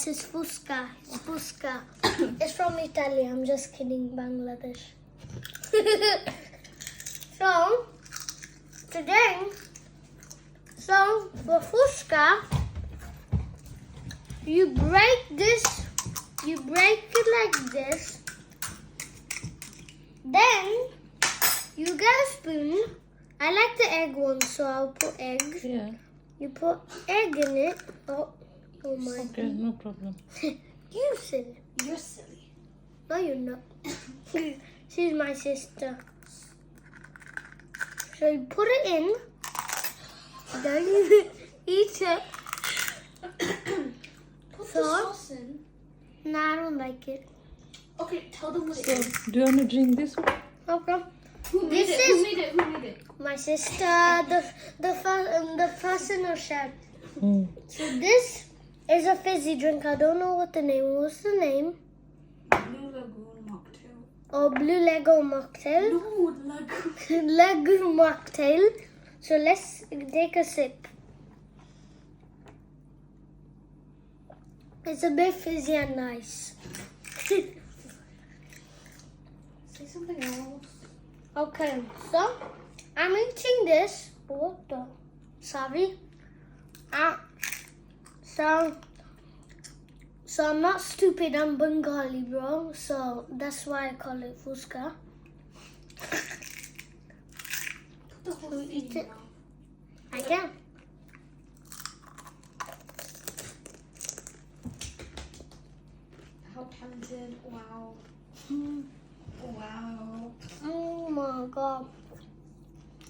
Yes, it's Fusca. It's Fusca. It's from Italy. I'm just kidding, Bangladesh. So, today, for Fusca, you break it like this. Then, you get a spoon. I like the egg one, so I'll put egg. Yeah. You put egg in it. Oh my. Okay, no problem. You silly. You're silly. No, you're not. She's my sister. So you put it in. Then you eat it. Put So? the sauce in. Nah, I don't like it. Okay, tell them what it So, is. do you want to drink this one? Okay. Who made This it? is- Who made it? Who made it? My sister, the person who said. Mm. So this is a fizzy drink. I don't know what the name. What's the name? Blue Lagoon mocktail. Oh, Blue Lego mocktail. No, Lagoon. Lagoon mocktail. So let's take a sip. It's a bit fizzy and nice. Say something else. Okay, so I'm eating this. What the? Sorry. So I'm not stupid. I'm Bengali, bro. So that's why I call it Fusca. Put the whole So thing eat it. now. I can. How talented. Wow. Wow. Oh my god.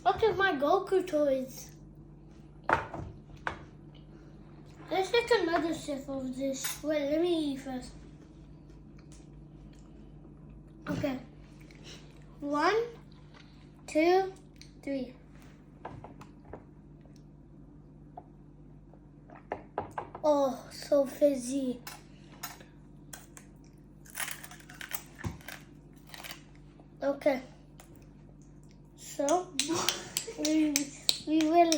Look at my Goku toys. Let's take another sip of this. Wait, let me eat first. Okay. 1, 2, 3. Oh, so fizzy. Okay. So we will